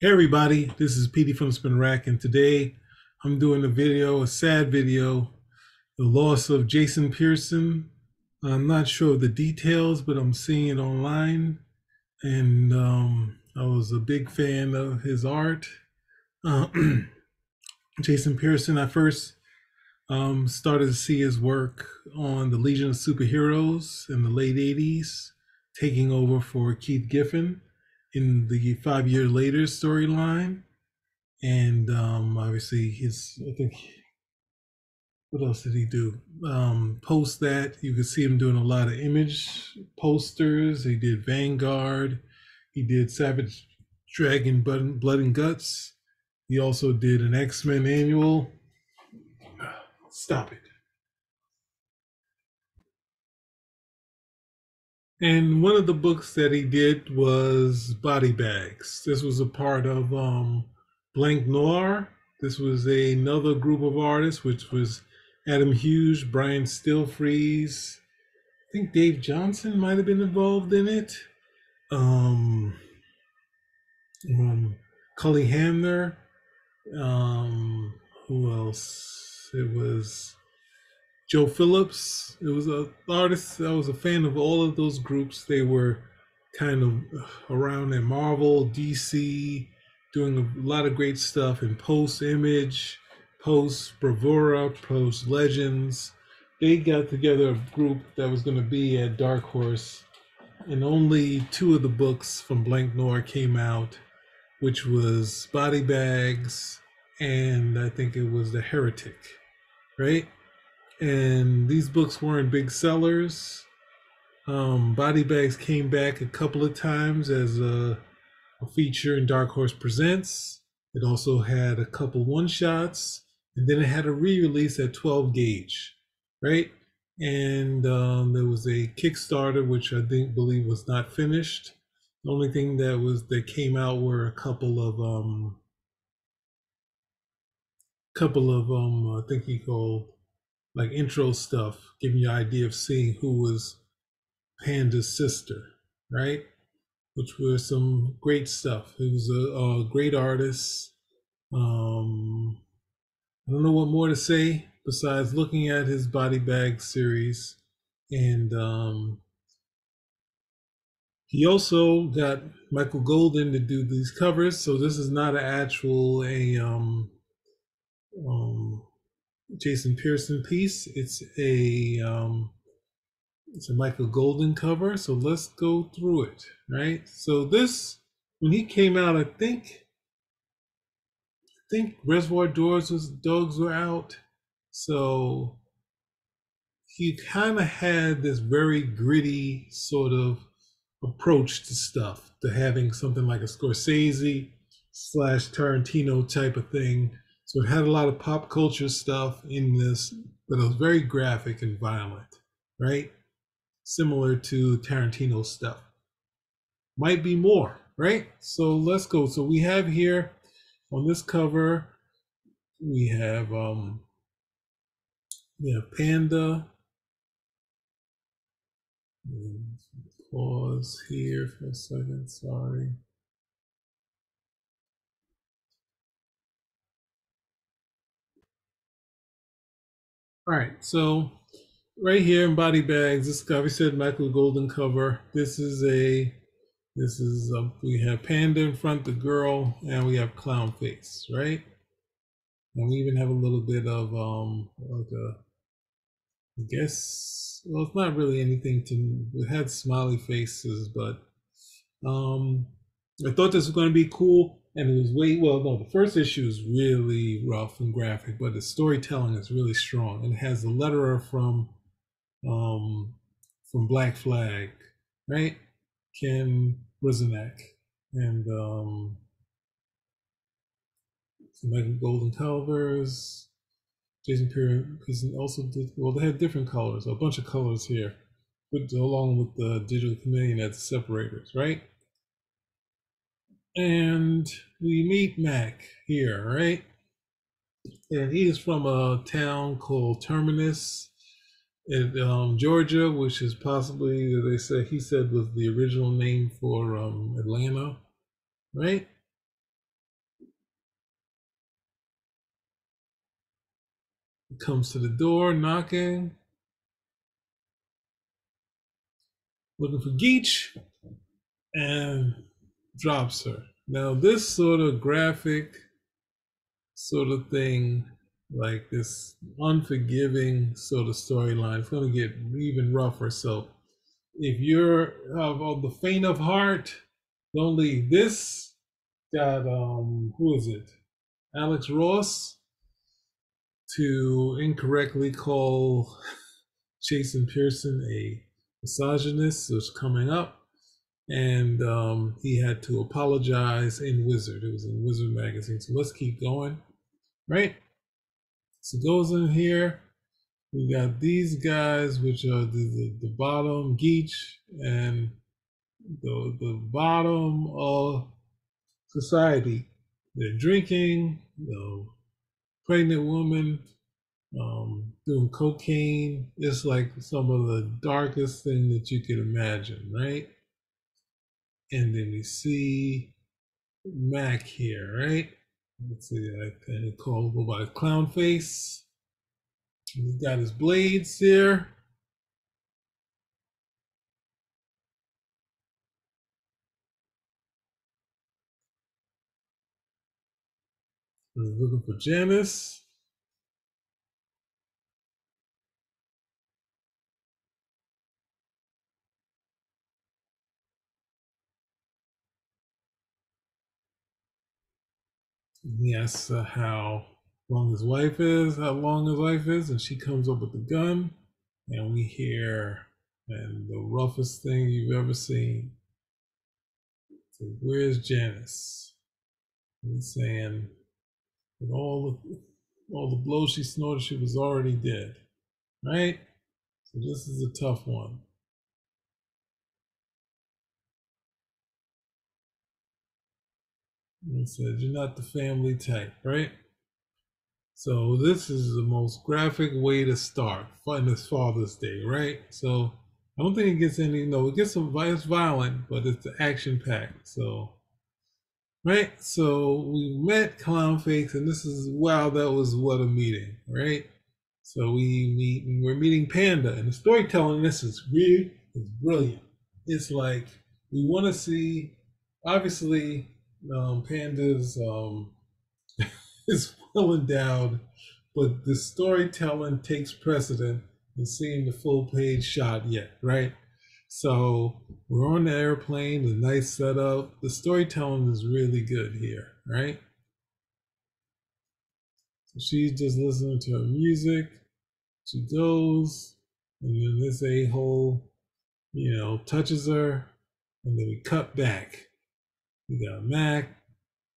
Hey everybody, this is Petey from Spin Rack, and today I'm doing a sad video, the loss of Jason Pearson. I'm not sure of the details, but I'm seeing it online, and I was a big fan of his art. Uh, Jason Pearson, I first started to see his work on the Legion of Superheroes in the late 80s, taking over for Keith Giffen in the 5 year later storyline. And obviously I think, what else did he do? Post that, you could see him doing a lot of image posters. He did Vanguard. He did Savage Dragon Blood and Guts. He also did an X-Men annual. Stop it. And one of the books that he did was Body Bags. This was a part of Blank Noir. This was another group of artists, which was Adam Hughes, Brian Stillfreeze. I think Dave Johnson might have been involved in it. Um, Cully Hamner. Who else? It was Joe Phillips. It was an artist. I was a fan of all of those groups. They were kind of around in Marvel, DC, doing a lot of great stuff in Post Image, Post Bravura, Post Legends. They got together a group that was going to be at Dark Horse, and only two of the books from Blank Noir came out, which was Body Bags and I think it was The Heretic, right? And these books weren't big sellers. Body Bags came back a couple of times as a feature in Dark Horse Presents. It also had a couple one shots, and then it had a re-release at 12 gauge, right? And there was a Kickstarter, which I believe was not finished. The only thing that came out were a couple of I think he called like intro stuff, giving you an idea of seeing who was Panda's sister, right? Which was some great stuff. He was a great artist. Um, I don't know what more to say besides looking at his Body Bag series. And he also got Michael Golden to do these covers. So this is not an actual um, Jason Pearson piece. It's a Michael Golden cover. So let's go through it, right? So this, when he came out, I think Reservoir Dogs were out. So he kind of had this very gritty sort of approach to stuff, to having something like a Scorsese slash Tarantino type of thing. So it had a lot of pop culture stuff in this, but it was very graphic and violent, right? Similar to Tarantino stuff. Might be more, right? So let's go. So we have here on this cover, we have Panda. Pause here for a second. Sorry. All right. So right here in Body Bags, this cover said Michael Golden cover. We have Panda in front, the girl, and we have Clown Face, right? And we even have a little bit of like a, I guess, well, it's not really anything to. It had smiley faces, but um, I thought this was going to be cool, and it was way well. No, the first issue is really rough and graphic, but the storytelling is really strong, and it has a letterer um from Black Flag, right? Ken Bruzenak, and Michael Golden Calvers. Jason Pearson also did, well, they had different colors, a bunch of colors here, along with the Digital Chameleon as separators, right? And we meet Mac here, right? And he is from a town called Terminus in Georgia, which is possibly, he said was the original name for Atlanta, right? comes to the door, knocking, looking for Geach, and drops her. Now, this sort of graphic sort of thing, like this unforgiving sort of storyline, it's going to get even rougher. So, if you're of the faint of heart, don't leave. This got who is it? Alex Ross to incorrectly call Jason Pearson a misogynist. So it's coming up, and he had to apologize in Wizard. It was in Wizard magazine. So let's keep going, right? So it goes in here. We got these guys, which are the bottom, Geach, and the bottom of society. They're drinking, pregnant woman, doing cocaine. It's like some of the darkest thing that you could imagine, right? And then we see Mac here, right? Let's see, I kind of call him by clown face. He's got his blades here. He's looking for Janice. He asks how long his wife is, and she comes up with the gun, and we hear, and the roughest thing you've ever seen. So, where's Janice? And he's saying, with all the blows she snorted, she was already dead, right? So this is a tough one. And he said, "You're not the family type, right?" So this is the most graphic way to start on this Father's Day, right? So I don't think it gets any. No, it gets some. It's violent, but it's action packed. So right. So we met Clownface, and this is wow. That was what a meeting, right? So we're meeting Panda, and the storytelling this is weird. It's brilliant. It's like we want to see. Obviously, Panda's is well endowed, but the storytelling takes precedent in seeing the full page shot yet, right? So we're on the airplane, the nice setup. The storytelling is really good here, right? So she's just listening to her music. She goes, and then this a-hole, touches her, and then we cut back. We got Mac,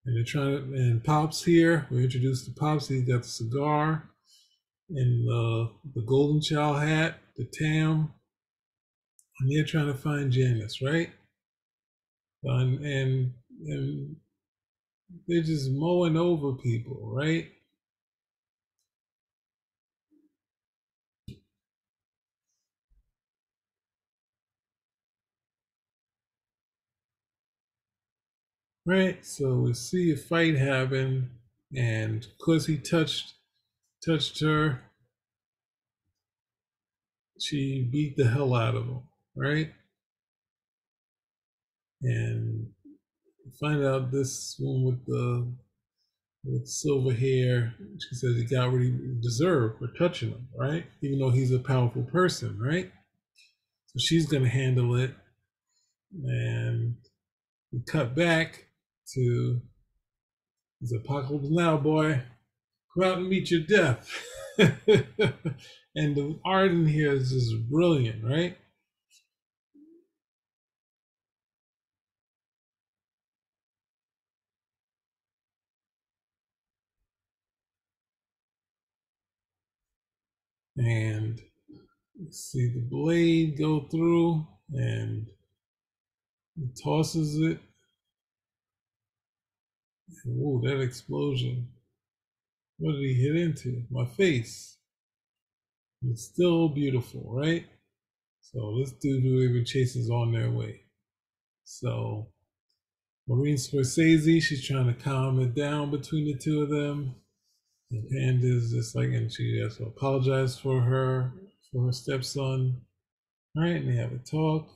and they're trying to, and Pops here. We're introduced to Pops. He's got the cigar and the golden child hat, the tam, and they're trying to find Janice, right? And they're just mowing over people, right? Right. So we see a fight happen, and because he touched her, she beat the hell out of him, right? And find out this one with silver hair, she says he got what he deserved for touching him, right? Even though he's a powerful person, right? So she's gonna handle it, and we cut back to his apocalypse now, boy. Go out and meet your death. And the art in here is just brilliant, right? And see the blade go through, and he tosses it. Whoa, that explosion. What did he hit into? My face. It's still beautiful, right? So this dude who even chases on their way. So Maureen Scorsese, she's trying to calm it down between the two of them. And Panda's just like, and she has to apologize for her stepson, right? And they have a talk.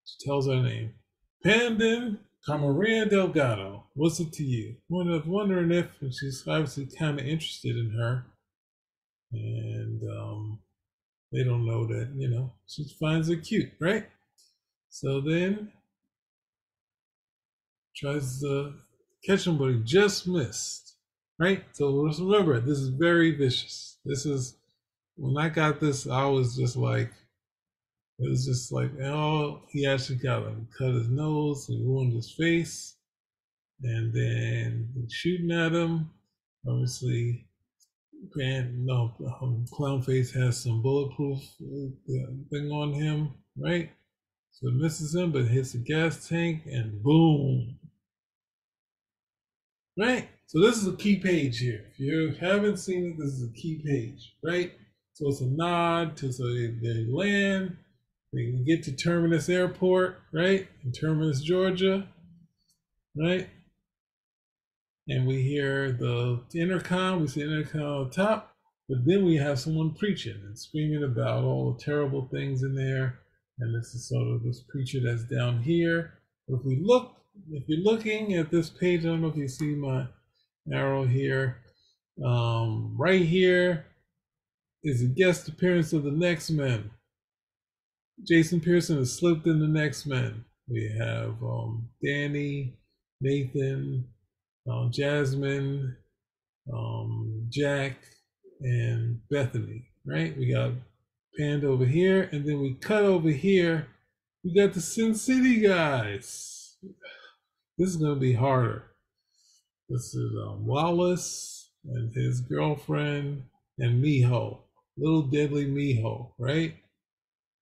She tells her name, Panda Camaria Delgado. What's it to you? Wondering if, and she's obviously kind of interested in her, and they don't know that, she finds her cute, right? So then tries to catch him, but he just missed, right? So just remember, this is very vicious. This is, when I got this, I was just like, it was just like, oh, he actually got him. Cut his nose, he ruined his face, and then shooting at him. Obviously, no, Clownface has some bulletproof thing on him, right? So it misses him, but hits the gas tank, and boom, right? So this is a key page here. If you haven't seen it, this is a key page, right? So it's a nod to, so they land, they can get to Terminus Airport, right? In Terminus, Georgia, right? And we hear the intercom, we see the intercom on top, but then we have someone preaching and screaming about all the terrible things in there. And this is sort of this preacher that's down here. But if you're looking at this page, I don't know if you see my arrow here. Right here is a guest appearance of the Next Men. Jason Pearson has slipped in the Next Men. We have Danny, Nathan, Jasmine, Jack, and Bethany, right? We got Panda over here, and then we cut over here. We got the Sin City guys. This is going to be harder. This is Wallace and his girlfriend and Miho, little deadly Miho, right?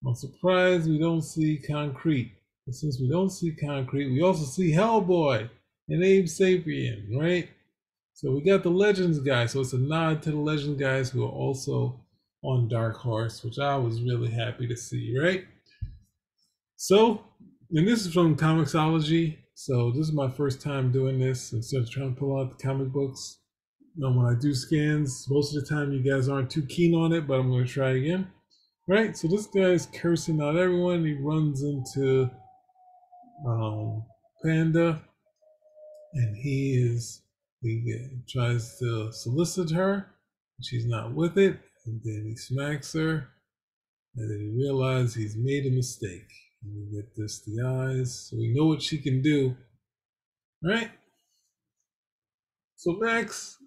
I'm surprised we don't see Concrete. But since we don't see Concrete, we also see Hellboy and Abe Sapien, right? So we got the Legends guys. So it's a nod to the Legend guys who are also on Dark Horse, which I was really happy to see, right? So, and this is from Comixology. So this is my first time doing this instead of trying to pull out the comic books. When I do scans, most of the time you guys aren't too keen on it, but I'm going to try again. Right? So this guy's cursing out everyone. He runs into Panda, and he tries to solicit her. She's not with it, and then he smacks her, and then he realizes he's made a mistake. And we get this the eyes, so we know what she can do, right? So Mac is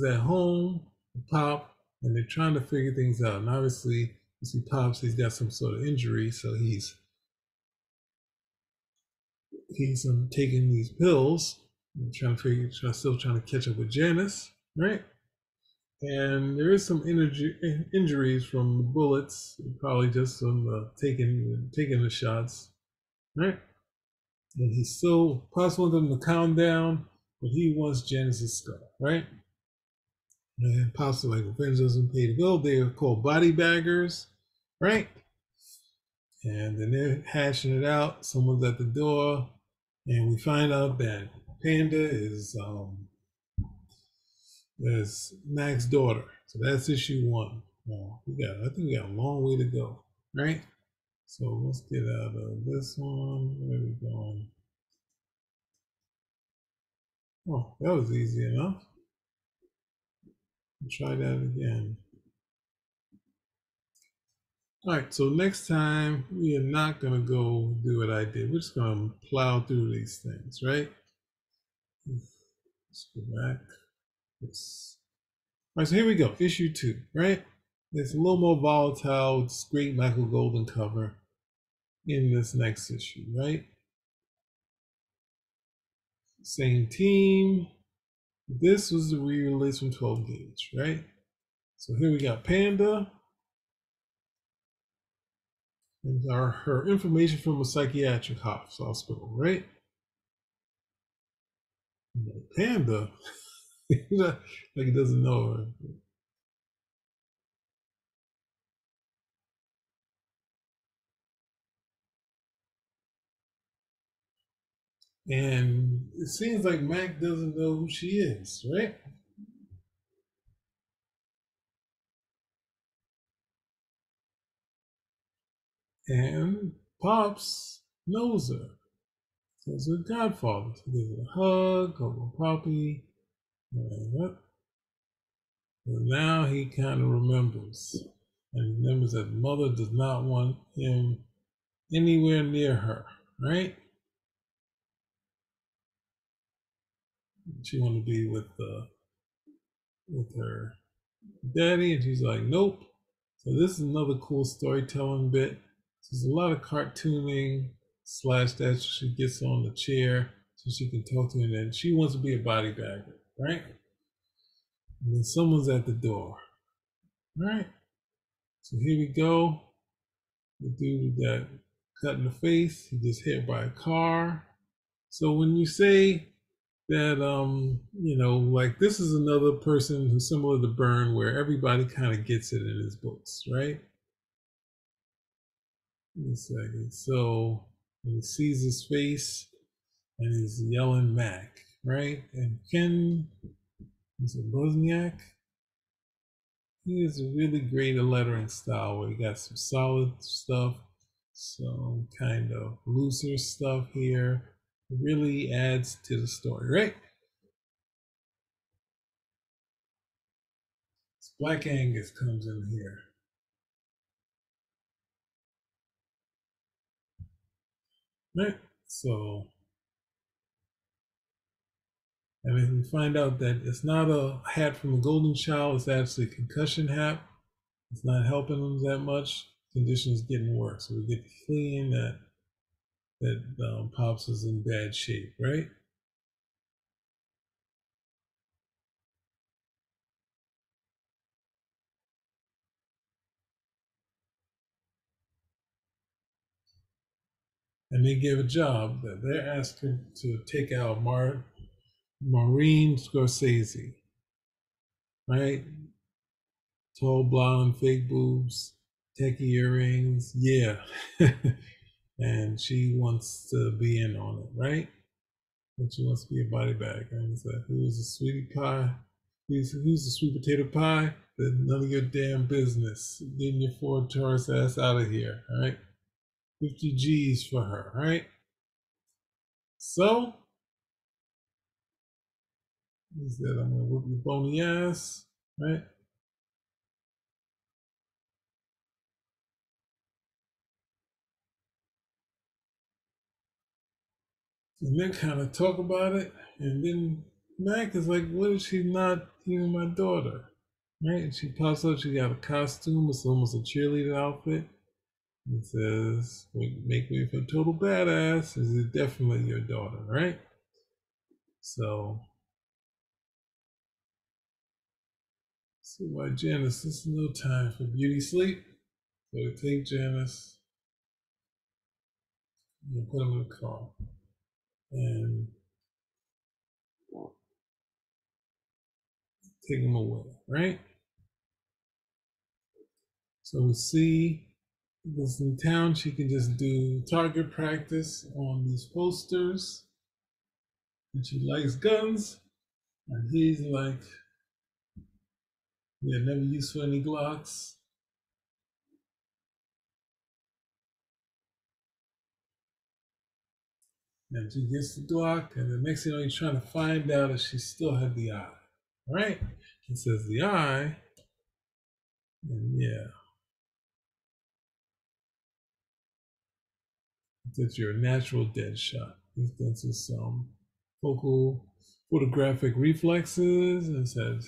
at home, Pop, and they're trying to figure things out. And obviously, you see Pops, he's got some sort of injury, so he's taking these pills and still trying to catch up with Janice, right? And there is some injuries from the bullets, probably just from taking the shots, right? And he's still possible them to calm down, but he wants Janice's skull, right? And possibly like Revenge doesn't pay the bill. They're called body baggers, right? And then they're hashing it out. Someone's at the door, and we find out that Panda is Mac's daughter. So that's issue one. I think we got a long way to go, right? So let's get out of this one. Where are we going? Oh, that was easy enough. Try that again. All right, so next time we are not going to go do what I did. We're just going to plow through these things, right? Let's go back. All right, so here we go. Issue 2, right? It's a little more volatile. It's great Michael Golden cover in this next issue, right? Same team. This was the re-release from 12 Gauge, right? So here we got Panda. And her information from a psychiatric hospital, right? Panda, like he doesn't know her. And it seems like Mac doesn't know who she is, right? And Pops knows her. So it's her godfather. So gives her a hug, a puppy. And now he kind of remembers. And he remembers that mother does not want him anywhere near her, right? She want to be with her daddy, and she's like, nope. So this is another cool storytelling bit. There's a lot of cartooning slash that she gets on the chair so she can talk to him, and she wants to be a body bagger, right? And then someone's at the door, right? So here we go. The dude that cut in the face, he gets hit by a car. So when you say that like this is another person who's similar to Byrne where everybody kind of gets it in his books, right? Give me a second. So he sees his face and he's yelling Mac, right? And Ken is a Bosniak. He has a really great lettering style where he got some solid stuff, some kind of looser stuff here. It really adds to the story, right? Black Angus comes in here. Right? So, and then we find out that it's not a hat from a golden child, it's actually a concussion hat. It's not helping him that much. Conditions getting worse. So we get the feeling that Pops is in bad shape, right? And they give a job that they're asking to take out Maureen Scorsese, right? Tall blonde, fake boobs, techie earrings, yeah. And she wants to be in on it, right? And she wants to be a body bag. And it's like, who's a sweetie pie? Who's the sweet potato pie? That's none of your damn business. Getting your Ford Taurus ass out of here, all right? 50 G's for her, right? So, he said, I'm gonna whip your bony ass, right? And then kind of talk about it. And then Mac is like, what if she's not even my daughter? Right? And she pops up, she got a costume, it's almost a cheerleader outfit. It says, make me feel total badass. Is it definitely your daughter, right? So, see why Janice, this is no time for beauty sleep. So they take Janice and put him in the car and take him away, right? So we see this in town, she can just do target practice on these posters. And she likes guns. And he's like, yeah, never used for any Glocks. And she gets the Glock, and the next thing you know, he's trying to find out if she still had the eye. All right? He says the eye, and yeah, that you're a natural dead shot. He's done some focal photographic reflexes and says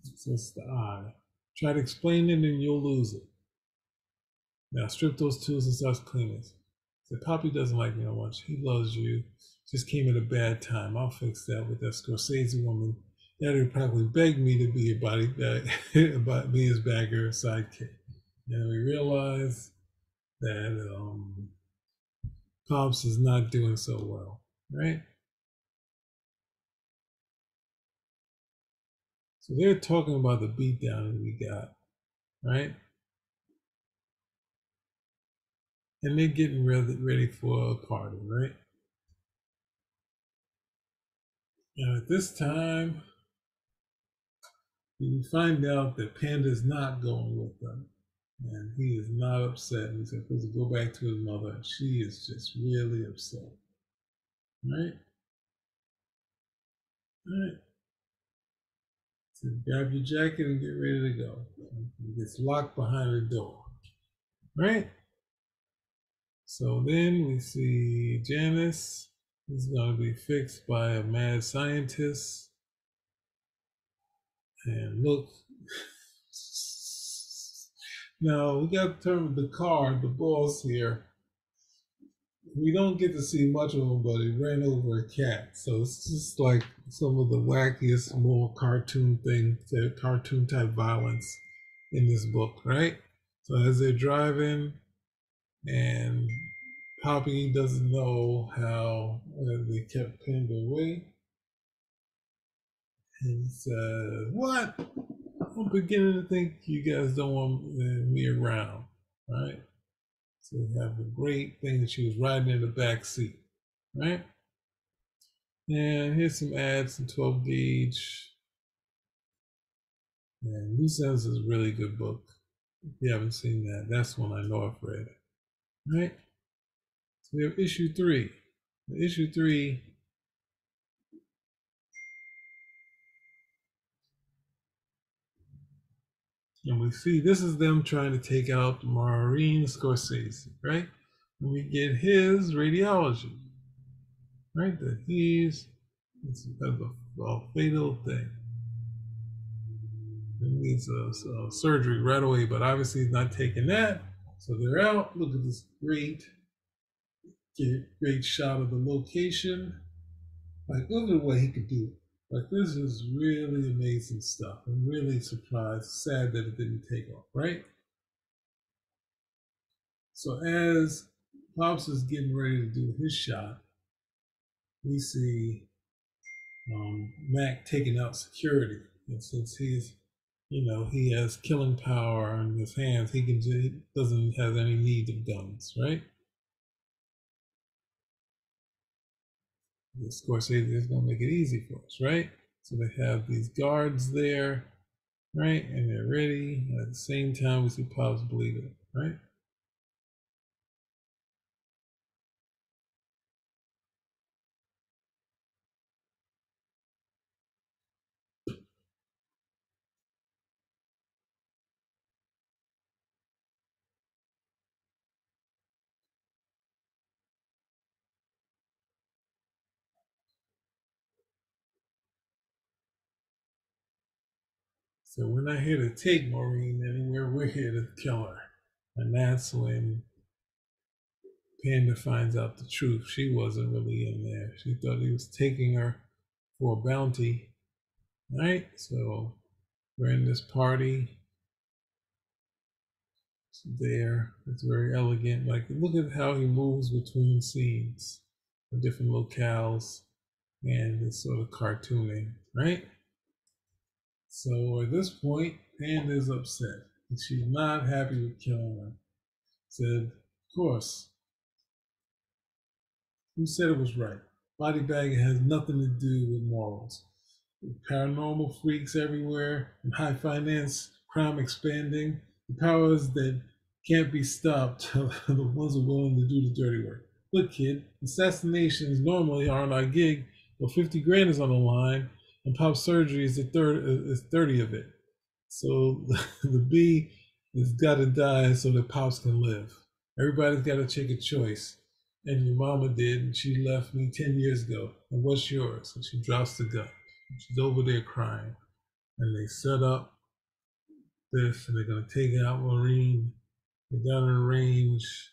it's the eye. Try to explain it and you'll lose it. Now strip those tools and start cleaning. So Poppy doesn't like me no much. He loves you. Just came at a bad time. I'll fix that with that Scorsese woman. Daddy would probably beg me to be a body bag, about me as bagger sidekick. And we realize that Pops is not doing so well, right? So they're talking about the beatdown that we got, right? And they're getting ready for a party, right? And at this time, we find out that Panda's not going with them. And he is not upset. He's supposed to go back to his mother. She is just really upset. Right? Right. So grab your jacket and get ready to go. It gets locked behind the door. Right? So then we see Janice is going to be fixed by a mad scientist. And look, now we got to turn the car, the boss here. We don't get to see much of him, but he ran over a cat. So it's just like some of the wackiest, more cartoon things, cartoon type violence in this book, right? So as they're driving, and Poppy doesn't know how they kept pinned away, and he says, "What? I'm beginning to think you guys don't want me around, right?" So we have a great thing that she was riding in the back seat, right? And here's some ads in 12 gauge. And Loose Ends is a really good book. If you haven't seen that, that's one I know I've read. Right? So we have issue 3. Issue 3, and we see this is them trying to take out Maureen Scorsese, right? And we get his radiology, right? That it's a fatal thing. It needs a surgery right away, but obviously he's not taking that. So they're out. Look at this great shot of the location. Like, look at what he could do. Like, this is really amazing stuff. I'm really surprised, sad that it didn't take off, right? So as Pops is getting ready to do his shot, we see Mac taking out security. And since he has killing power in his hands, he doesn't have any need of guns, right? Scorsese is going to make it easy for us, right? So they have these guards there, right? And they're ready. And at the same time, we see Pops bleeding, right? So we're not here to take Maureen anywhere. We're here to kill her. And that's when Panda finds out the truth. She wasn't really in there. She thought he was taking her for a bounty, right? So we're in this party. It's there. It's very elegant. Like, look at how he moves between scenes, the different locales, and it's sort of cartooning, right? So at this point, Panda's upset. And she's not happy with killing her. Said, of course, who said it was right? Body bag has nothing to do with morals. Paranormal freaks everywhere, and high finance, crime expanding. The powers that can't be stopped are the ones who are willing to do the dirty work. Look, kid, assassinations normally aren't our gig, but 50 grand is on the line, and pop surgery is 30 of it. So the B has got to die so that Pops can live. Everybody's got to take a choice. And your mama did, and she left me 10 years ago. And what's yours? And she drops the gun. She's over there crying. And they set up this, and they're going to take out Maureen. They got in range.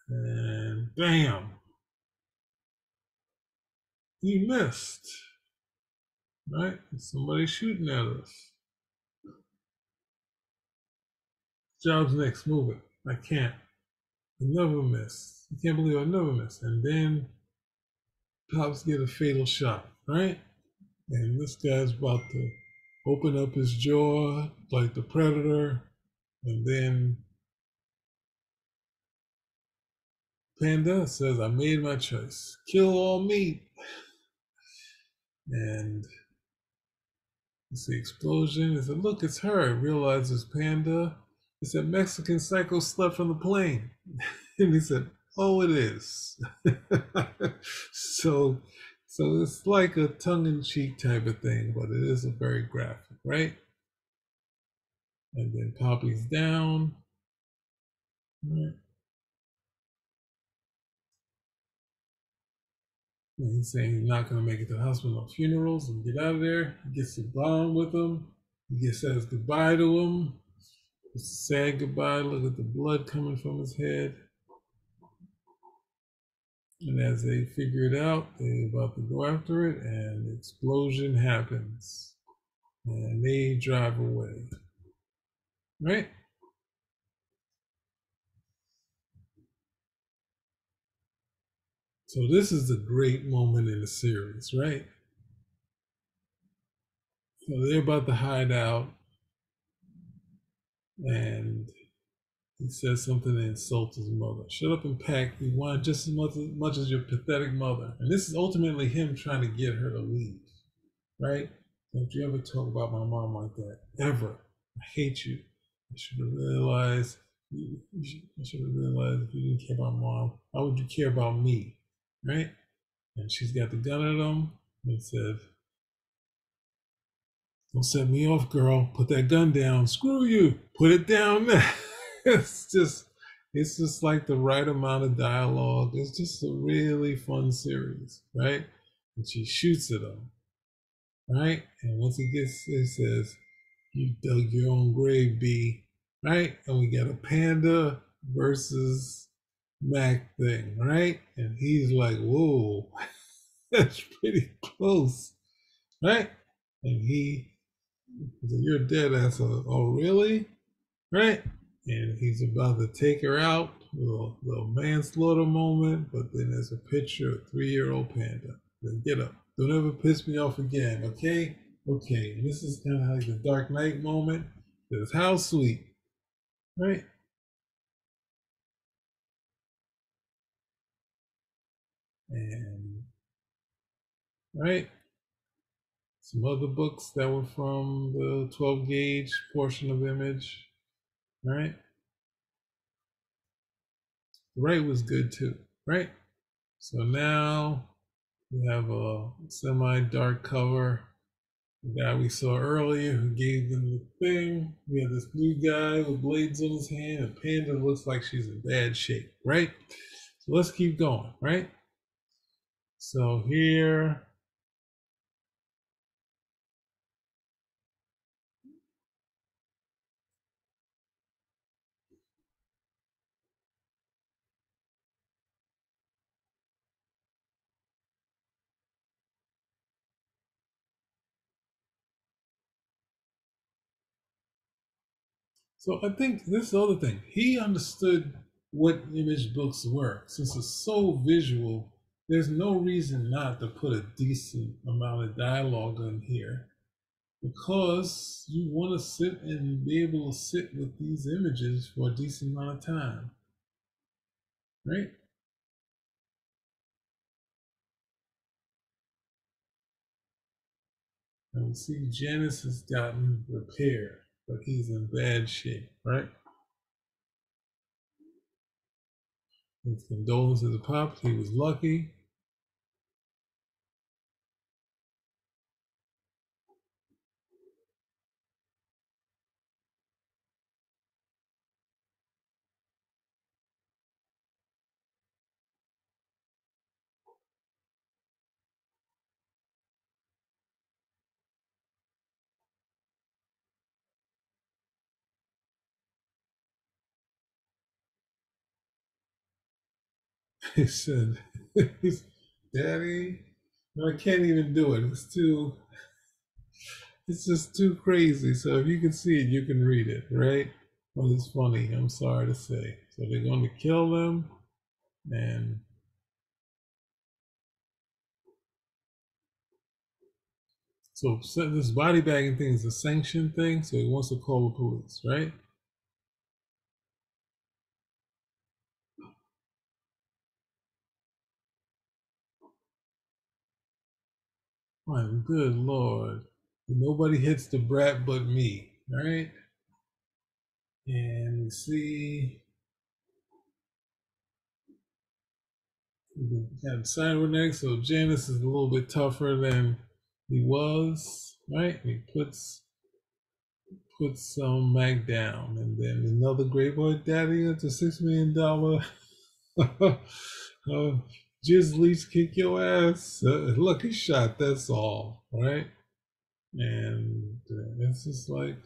And bam! He missed. Right? Somebody shooting at us. Job's next. Move it. I can't. I never miss. I can't believe I never miss. And then Pops get a fatal shot, right? And this guy's about to open up his jaw like the predator, and then Panda says, I made my choice. Kill all meat. And It's the explosion. He said, look, it's her. Realizes Panda. He said, Mexican psycho slept from the plane. And he said, oh, it is. so so it's like a tongue-in-cheek type of thing, but it is a very graphic, right? And then Poppy's down. Right? And he's saying he's not going to make it to the hospital, no funerals, and get out of there. He gets the bomb with him. He says goodbye to him. Sad goodbye. Look at the blood coming from his head. And as they figure it out, they're about to go after it, and the explosion happens. And they drive away. Right? So this is the great moment in the series, right? So they're about to hide out, and he says something to insult his mother. Shut up and pack. You want just as much as your pathetic mother. And this is ultimately him trying to get her to leave, right? Don't you ever talk about my mom like that, ever. I hate you. I should have realized. I should have realized if you didn't care about mom, how would you care about me, right? And she's got the gun at him and said, don't set me off, girl. Put that gun down. Screw you. Put it down now. it's just it's just like the right amount of dialogue. It's just a really fun series, right? And she shoots at him, right? And once he gets it says, you dug your own grave, B, right? And we got a Panda versus Mac thing, right? And he's like, whoa, that's pretty close, right? And he said, you're dead ass. Oh, really? Right? And he's about to take her out, little manslaughter moment, but then there's a picture of 3-year-old Panda. Then get up. Don't ever piss me off again, okay? Okay. And this is kind of like the Dark Knight moment. There's how sweet, right? And right, some other books that were from the 12 gauge portion of Image, right? The right was good too, right? So now we have a semi dark cover. The guy we saw earlier who gave them the thing. We have this new guy with blades on his hand, and Panda looks like she's in bad shape, right? So let's keep going, right? So here, so I think this is the other thing. He understood what image books were. Since it's so visual, there's no reason not to put a decent amount of dialogue in here because you want to sit and be able to sit with these images for a decent amount of time, right? And we see Janice has gotten repaired, but he's in bad shape, right? His condolences to Pops. He was lucky. He said, Daddy, no, I can't even do it. It's just too crazy. So if you can see it, you can read it, right? Well, it's funny. I'm sorry to say. So they're going to kill them, and so this body bagging thing is a sanctioned thing. So he wants to call the police, right? My good lord. Nobody hits the brat but me. All right. And see, we got cybernetics, so Janice is a little bit tougher than he was, right? He puts Mac down, and then another great boy, Daddy, it's a $6 million. Jizz Leach kick your ass. Lucky shot, that's all, right? And it's just like,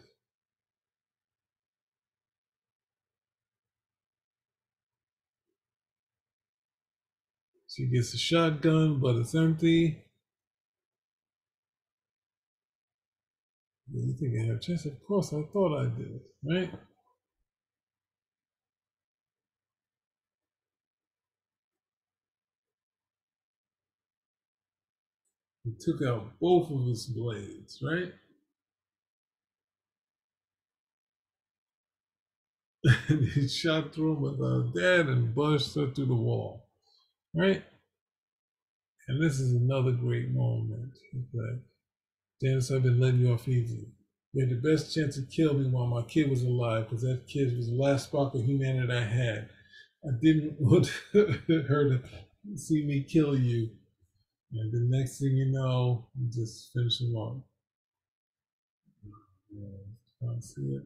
she gets a shotgun, but it's empty. You think I have a chance? Of course, I thought I did, right? He took out both of his blades, right? And he shot through him with a dad and busted her through the wall, right? And this is another great moment. He's like, Dennis, I've been letting you off easy. You had the best chance to kill me while my kid was alive, because that kid was the last spark of humanity I had. I didn't want her to see me kill you. And the next thing you know, you just finish him off. Yeah, can't see it.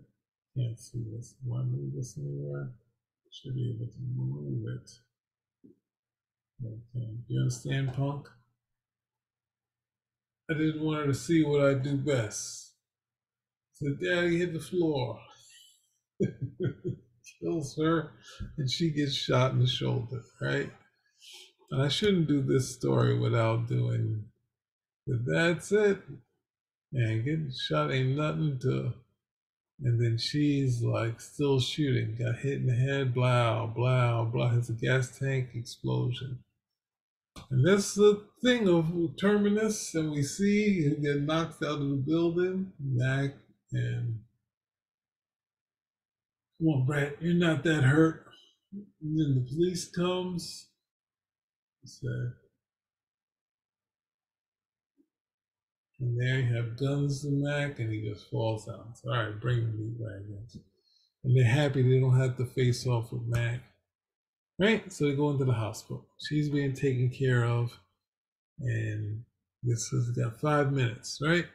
Can't see this. Want to move this anywhere? Should be able to move it. Okay. You understand, punk? I didn't want her to see what I do best. So Daddy hit the floor. Kills her, and she gets shot in the shoulder, right? And I shouldn't do this story without doing, but that's it. And getting shot ain't nothing to. And then she's like still shooting, got hit in the head, blah, blah, blah. Has a gas tank explosion. And that's the thing of Terminus, and we see him get knocked out of the building. Mac and, come on, Brett, you're not that hurt. And then the police comes. So, and there you have guns to Mac, and he just falls out. So, all right, bring the meat wagons. And they're happy they don't have to face off with Mac. Right? So they go into the hospital. She's being taken care of. And this has got 5 minutes, right?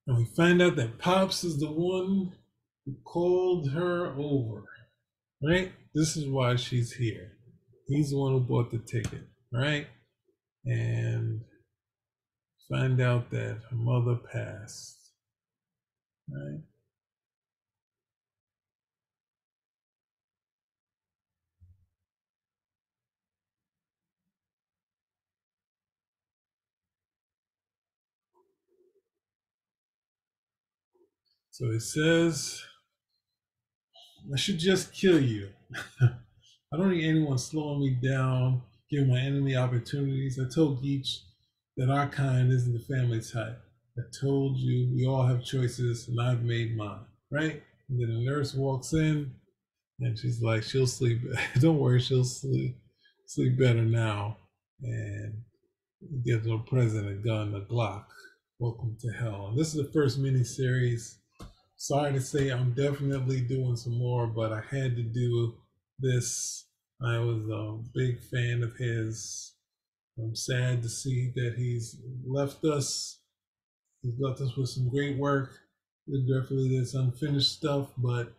And we find out that Pops is the one who called her over, right? This is why she's here. He's the one who bought the ticket, right? And find out that her mother passed, right? So he says, I should just kill you. I don't need anyone slowing me down, giving my enemy opportunities. I told Geach that our kind isn't the family type. I told you we all have choices, and I've made mine, right? And then the nurse walks in, and she's like, she'll sleep. Don't worry, she'll sleep better now. And gives her present, a gun, a Glock. Welcome to hell. And this is the first miniseries. Sorry to say, I'm definitely doing some more, but I had to do this. I was a big fan of his. I'm sad to see that he's left us. He's left us with some great work. There's definitely there's unfinished stuff, but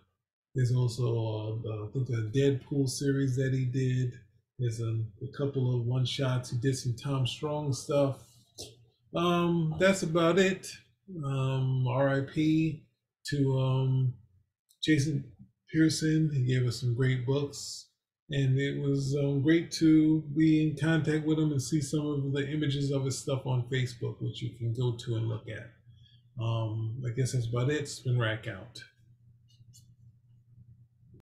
there's also I think a Deadpool series that he did. There's a couple of one shots. He did some Tom Strong stuff. That's about it. R.I.P. to Jason Pearson. He gave us some great books, and it was great to be in contact with him and see some of the images of his stuff on Facebook, which you can go to and look at. I guess that's about it. It's been Rack out.